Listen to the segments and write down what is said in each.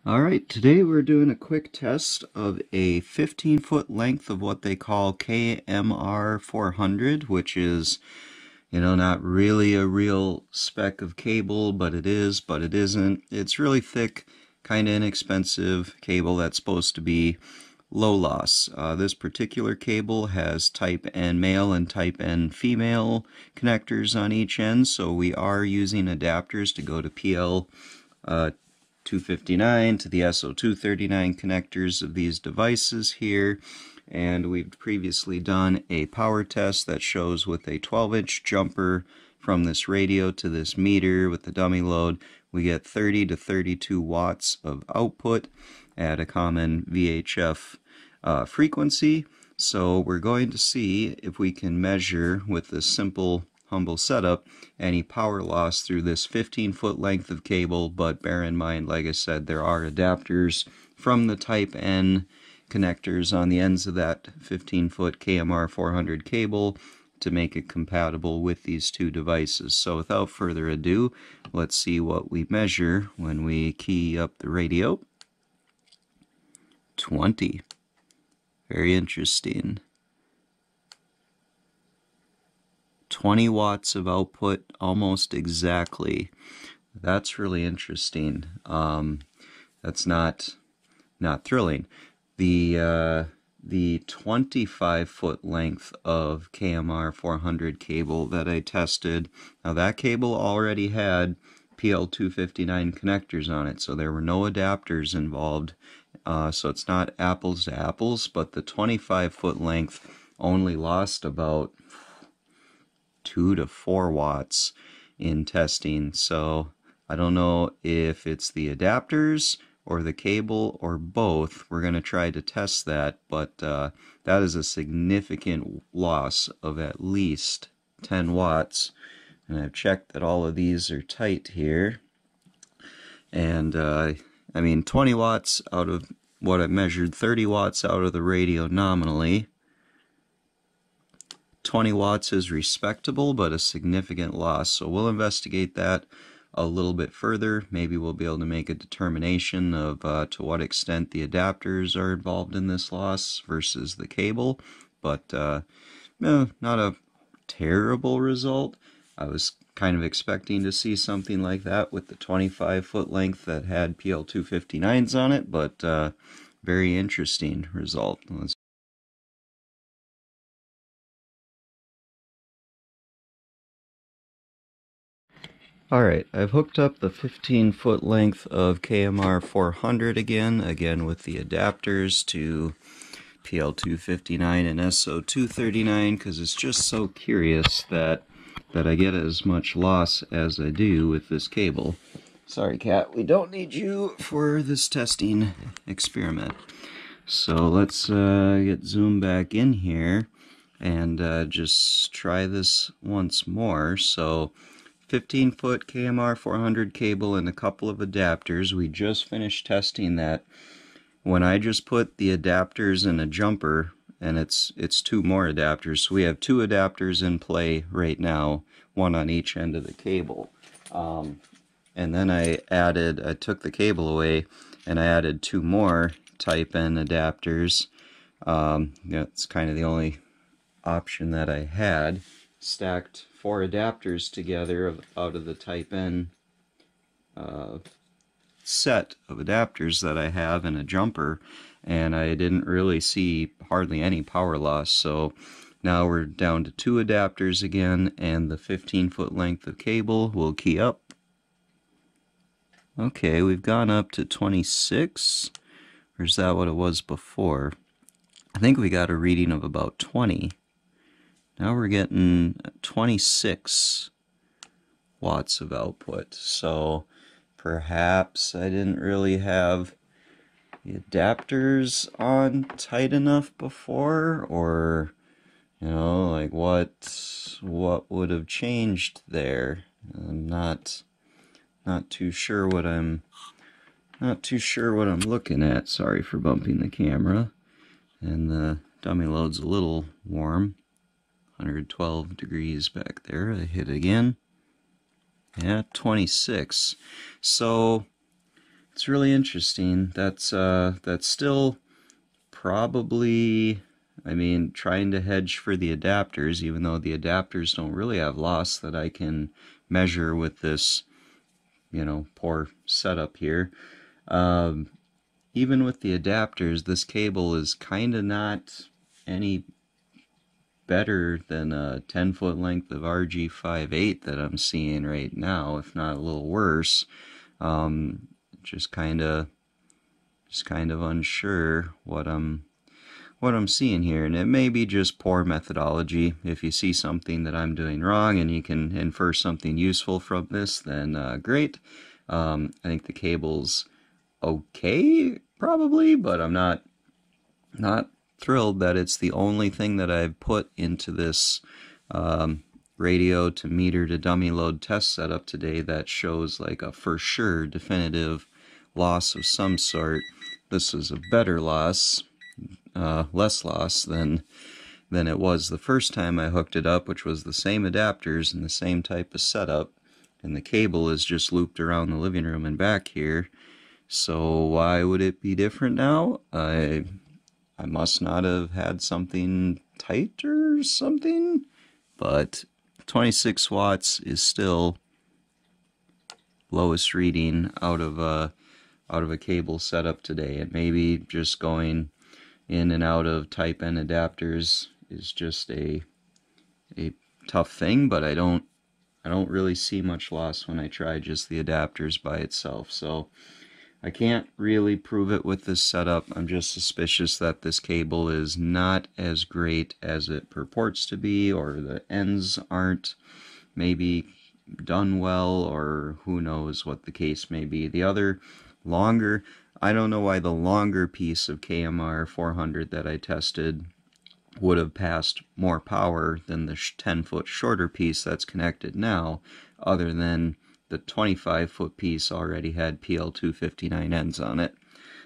Alright, today we're doing a quick test of a 15-foot length of what they call KMR400, which is, not really a real spec of cable, but it is, but it isn't. It's really thick, kind of inexpensive cable that's supposed to be low loss. This particular cable has type N male and type N female connectors on each end, so we are using adapters to go to PL 259 to the SO239 connectors of these devices here, and we've previously done a power test that shows with a 12-inch jumper from this radio to this meter with the dummy load we get 30 to 32 watts of output at a common VHF frequency. So we're going to see if we can measure with this simple humble setup any power loss through this 15-foot length of cable, but bear in mind, like I said, there are adapters from the type N connectors on the ends of that 15-foot KMR400 cable to make it compatible with these two devices. So without further ado, let's see what we measure when we key up the radio. 20. Very interesting. 20 watts of output, almost exactly. That's really interesting. That's not thrilling. The 25-foot length of KMR400 cable that I tested, now that cable already had PL259 connectors on it, so there were no adapters involved. So it's not apples to apples, but the 25-foot length only lost about 2 to 4 watts in testing. So I don't know if it's the adapters or the cable or both. We're going to try to test that, but that is a significant loss of at least 10 watts. And I've checked that all of these are tight here. And I mean 20 watts out of what I measured, 30 watts out of the radio nominally. 20 watts is respectable, but a significant loss. So we'll investigate that a little bit further. Maybe we'll be able to make a determination of to what extent the adapters are involved in this loss versus the cable. But no, not a terrible result. I was kind of expecting to see something like that with the 25-foot length that had PL259s on it, but very interesting result. Alright, I've hooked up the 15-foot length of KMR400 again with the adapters to PL259 and SO239, because it's just so curious that I get as much loss as I do with this cable. Sorry, cat, we don't need you for this testing experiment. So let's get zoom back in here and just try this once more. So 15-foot KMR400 cable and a couple of adapters. We just finished testing that. When I just put the adapters in a jumper, and it's 2 more adapters, so we have 2 adapters in play right now, 1 on each end of the cable. And then I took the cable away and I added 2 more type N adapters. It's kind of the only option that I had. Stacked 4 adapters together out of the type N set of adapters that I have in a jumper, and I didn't really see hardly any power loss. So now we're down to 2 adapters again, and the 15-foot length of cable will key up. Okay, we've gone up to 26, or is that what it was before? I think we got a reading of about 20. Now we're getting 26 watts of output. So perhaps I didn't really have the adapters on tight enough before, or like what would have changed there. I'm not too sure what I'm looking at. Sorry for bumping the camera. And the dummy load's a little warm. 112 degrees back there. I hit again. Yeah, 26. So it's really interesting. That's still probably, I mean, trying to hedge for the adapters, even though the adapters don't really have loss that I can measure with this, you know, poor setup here. Even with the adapters, this cable is kind of not any better than a 10-foot length of RG58 that I'm seeing right now, if not a little worse. Just kind of unsure what I'm seeing here, and it may be just poor methodology. If you see something that I'm doing wrong and you can infer something useful from this, then great. I think the cable's okay, probably, but I'm not thrilled that it's the only thing that I've put into this radio to meter to dummy load test setup today that shows like a for sure definitive loss of some sort. This is a better loss, less loss than it was the first time I hooked it up, which was the same adapters and the same type of setup, and the cable is just looped around the living room and back here. So why would it be different now? I must not have had something tight or something, but 26 watts is still lowest reading out of a cable setup today, and maybe just going in and out of type N adapters is just a tough thing, but I don't really see much loss when I try just the adapters by itself. So I can't really prove it with this setup. I'm just suspicious that this cable is not as great as it purports to be, or the ends aren't maybe done well, or who knows what the case may be. The other longer, I don't know why the longer piece of KMR400 that I tested would have passed more power than the 10-foot shorter piece that's connected now, other than the 25-foot piece already had PL259 ends on it.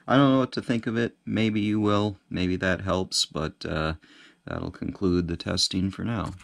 I don't know what to think of it. Maybe you will. Maybe that helps, but that'll conclude the testing for now.